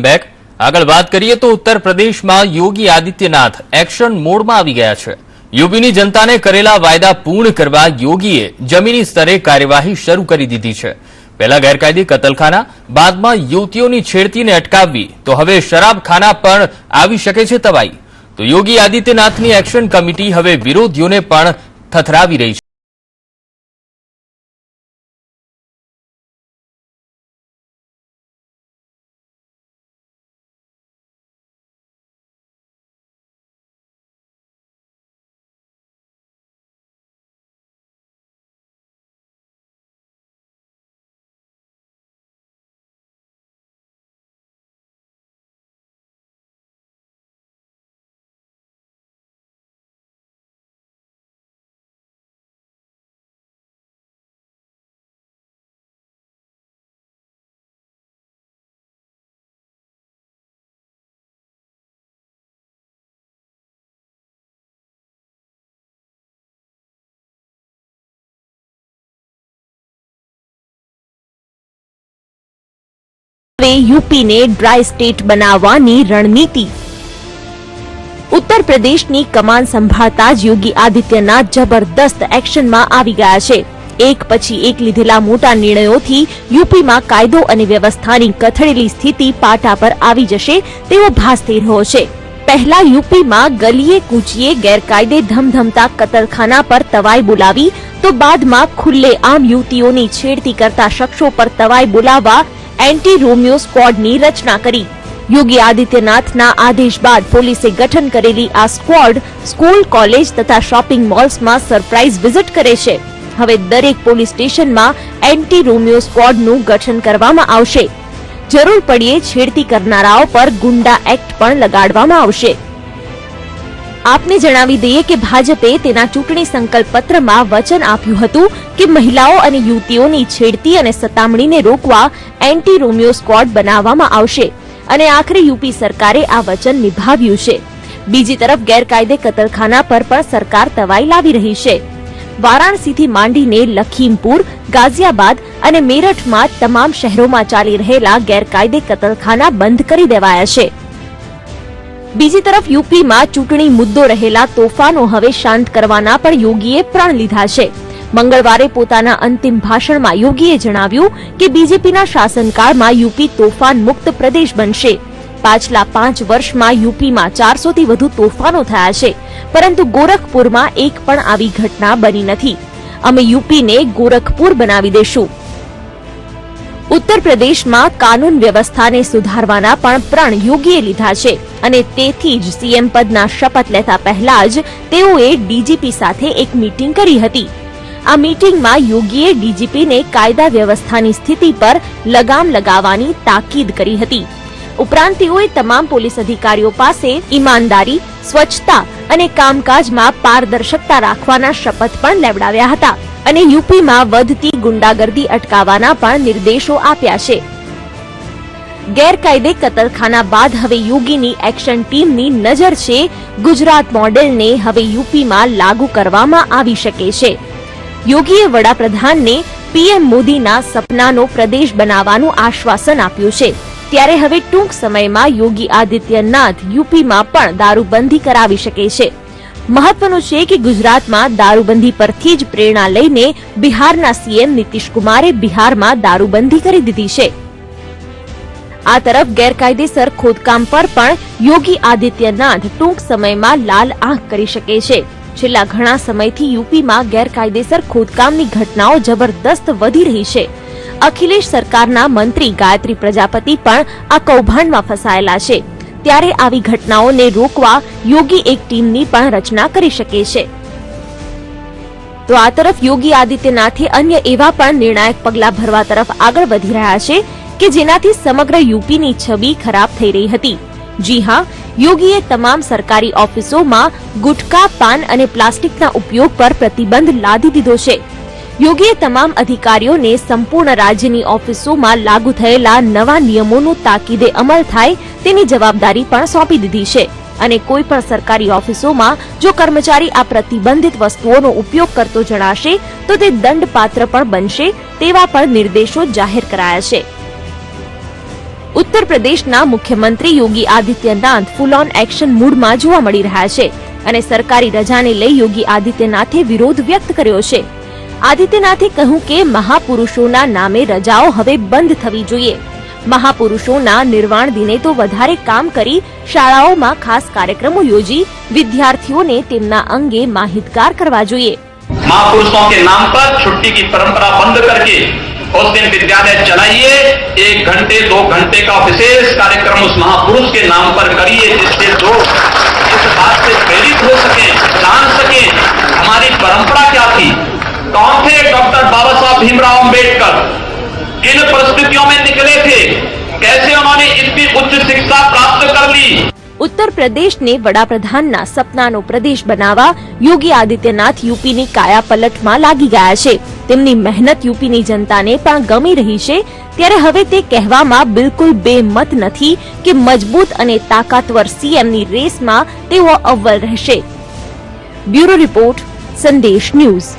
Back આગળ વાત કરીએ તો ઉત્તર પ્રદેશમાં યોગી આદિત્યનાથ એક્શન મોડમાં આવી ગયા છે। યુપીની જનતાને કરેલા વાયદા પૂર્ણ કરવા યોગીએ જમીની સ્તરે કાર્યવાહી શરૂ કરી દીધી છે। પહેલા ગેરકાયદે કતલખાના, બાદમાં યુવતીઓની છેડતીને અટકાવવી, તો હવે શરાબખાના પણ આવી શકે છે તવાઈ। તો યોગી આદિત્યનાથની એક્શન કમિટી હવે વિરોધીઓને પણ થથરાવી રહી છે। यूपी ने ड्राई स्टेट बनावવાની રણનીતિ। ઉત્તર પ્રદેશની કમાન સંભાળતા જ યોગી આદિત્યનાથ જબરદસ્ત એક્શનમાં આવી ગયા છે। એક પછી એક લીધેલા મોટા નિર્ણયોથી યુપીમાં કાયદો અને વ્યવસ્થાની કથળેલી સ્થિતિ પાટા પર આવી જશે તેવો ભાસ થઈ રહ્યો છે। પહેલા યુપીમાં ગલીએ કૂચીએ ગેરકાયદે ધમધમતા કતલખાના પર તવાઈ બોલાવી, તો બાદમાં ખુલ્લેઆમ યુવતીઓની છેડતી કરતા શખ્સો પર તવાઈ બોલાવવા એન્ટી રોમિયો સ્ક્વોડની રચના કરી। યોગી આદિત્યનાથના આદેશ બાદ પોલીસે ગઠન કરેલી આ સ્ક્વોડ સ્કૂલ, કોલેજ તથા શોપિંગ મોલ્સમાં સરપ્રાઇઝ વિઝિટ કરે છે। હવે દરેક પોલીસ સ્ટેશનમાં એન્ટી રોમિયો સ્ક્વોડનું ગઠન કરવામાં આવશે। જરૂર પડ્યે છેડતી કરનારાઓ પર ગુંડા એક્ટ પણ લગાડવામાં આવશે। આપને જણાવી દઈએ કે ભાજપે તેના ચૂંટણી સંકલ્પ પત્રમાં વચન આપ્યું હતું કે મહિલાઓ અને યુવતીઓની છેડતી અને સતામણીને રોકવા એન્ટી રોમિયો સ્ક્વોડ બનાવવામાં આવશે, અને આખરે યુપી સરકારે આ વચન નિભાવ્યું છે। બીજી તરફ ગેરકાયદે કતલખાના પર પણ સરકાર તવાઈ લાવી રહી છે। વારાણસીથી માંડીને લખીમપુર, ગાઝિયાબાદ અને મેરઠમાં તમામ શહેરોમાં ચાલી રહેલા ગેરકાયદે કતલખાના બંધ કરી દેવાયા છે। બીજી તરફ યુપીમાં ચૂંટણી મુદ્દો રહેલા તોફાનો હવે શાંત કરવાના પણ યોગીએ પ્રણ લીધા છે। મંગળવારે પોતાના અંતિમ ભાષણમાં યોગીએ જણાવ્યું કે બીજેપીના શાસનકાળમાં યુપી તોફાન મુક્ત પ્રદેશ બનશે। પાછલા 5 વર્ષમાં યુપીમાં 400 થી વધુ તોફાનો થયા છે, પરંતુ ગોરખપુરમાં એક પણ આવી ઘટના બની નથી। અમે યુપીને ગોરખપુર બનાવી દેશું। ઉત્તર પ્રદેશમાં કાનૂન વ્યવસ્થાને સુધારવાના પણ પ્રણ યોગીએ લીધા છે, અને તેથી જ સીએમ પદના શપથ લેતા પહેલા જ તેઓએ ડીજીપી સાથે એક મીટિંગ કરી હતી। આ મીટિંગમાં યોગીએ ડીજીપીને કાયદા વ્યવસ્થાની સ્થિતિ પર લગામ લગાવવાની તાકીદ કરી હતી। ઉપરાંત તેઓએ તમામ પોલીસ અધિકારીઓ પાસે ઈમાનદારી, સ્વચ્છતા અને કામકાજમાં પારદર્શકતા રાખવાના શપથ પણ લેવડાવ્યા હતા, અને યુપીમાં વધતી ગુંડાગર્દી અટકાવવાના પણ નિર્દેશો આપ્યા છે। ગેરકાયદે કતલખાના બાદ હવે યોગીની એક્શન ટીમની નજર છે ગુજરાત મોડેલને હવે યુપીમાં લાગુ કરવામાં આવી શકે છે। યોગીએ વડાપ્રધાનને પીએમ મોદીના સપનાનો પ્રદેશ બનાવવાનું આશ્વાસન આપ્યું છે, ત્યારે હવે ટૂંક સમયમાં યોગી આદિત્યનાથ યુપીમાં પણ દારૂબંધી કરાવી શકે છે। મહત્વનું છે કે ગુજરાતમાં દારૂબંધી પરથી જ પ્રેરણા લઈને બિહારના સીએમ નીતિશ કુમારે બિહારમાં દારૂબંધી કરી દીધી છે। આ તરફ ગેરકાયદેસર ખોદકામ પર પણ યોગી આદિત્યનાથ ટૂંક સમયમાં લાલ આંખ કરી શકે છે। છેલ્લા ઘણા સમયથી યુપીમાં ગેરકાયદેસર ખોદકામની ઘટનાઓ જબરદસ્ત વધી રહી છે। અખિલેશ સરકારના મંત્રી ગાયત્રી પ્રજાપતિ પણ આ કૌભાંડમાં ફસાયેલા છે, ત્યારે આવી ઘટનાઓને રોકવા યોગી એક ટીમની પણ રચના કરી શકે છે। તો આ તરફ યોગી આદિત્યનાથે અન્ય એવા પણ નિર્ણાયક પગલાં ભરવા તરફ આગળ વધી રહ્યા છે કે જેનાથી સમગ્ર યુપીની છબી ખરાબ થઈ રહી હતી। જી હા, યોગીએ તમામ સરકારી ઓફિસોમાં ગુટખા, પાન અને પ્લાસ્ટિકના ઉપયોગ પર પ્રતિબંધ લાદી દીધો છે। યોગીએ તમામ અધિકારીઓને સંપૂર્ણ રાજ્યની ઓફિસોમાં લાગુ થયેલા નવા નિયમોનું તાકીદે અમલ થાય તેની જવાબદારી પણ સોંપી દીધી છે, અને કોઈ પણ સરકારી ઓફિસોમાં જો કર્મચારી આ પ્રતિબંધિત વસ્તુઓનો ઉપયોગ કરતો જણાશે તો તે દંડપાત્ર પણ બનશે તેવા પણ નિર્દેશો જાહેર કરાયા છે। ઉત્તર પ્રદેશના મુખ્યમંત્રી Yogi Adityanath full on action મૂડમાં જોવા મળી રહ્યા છે અને સરકારી રજાને લઈ યોગી આદિત્યનાથે વિરોધ વ્યક્ત કર્યો છે. આદિત્યનાથે કહ્યું કે મહાપુરુષોના નામે રજાઓ હવે બંધ થવી જોઈએ. મહાપુરુષોના નિર્વાણ દિને તો વધારે કામ કરી શાળાઓમાં ખાસ કાર્યક્રમો યોજી વિદ્યાર્થીઓને તેમના અંગે માહિતગાર કરવા જોઈએ. महापुरुषों के नाम पर छुट्टी की परंपरा बंद करके उस दिन विद्यालय चलाइए. 1 घंटे 2 घंटे का विशेष कार्यक्रम उस महापुरुष के नाम पर करिए, जिससे लोग इस बात से प्रेरित हो सके, जान सके हमारी परंपरा क्या थी, कौन थे डॉक्टर बाबा साहब भीमराव अंबेडकर, किन परिस्थितियों में निकले थे, कैसे उन्होंने इतनी उच्च शिक्षा प्राप्त कर ली. ઉત્તર પ્રદેશને વડાપ્રધાનના સપનાનો પ્રદેશ બનાવવા યોગી આદિત્યનાથ યુપીની કાયાપલટમાં લાગી ગયા છે. તેમની મહેનત યુપીની જનતાને પણ ગમી રહી છે, ત્યારે હવે તે કહેવામાં બિલકુલ બેમત નથી કે મજબૂત અને તાકાતવર સીએમની રેસમાં તેઓ અવ્વલ રહેશે. બ્યુરો રિપોર્ટ, સંદેશ ન્યૂઝ.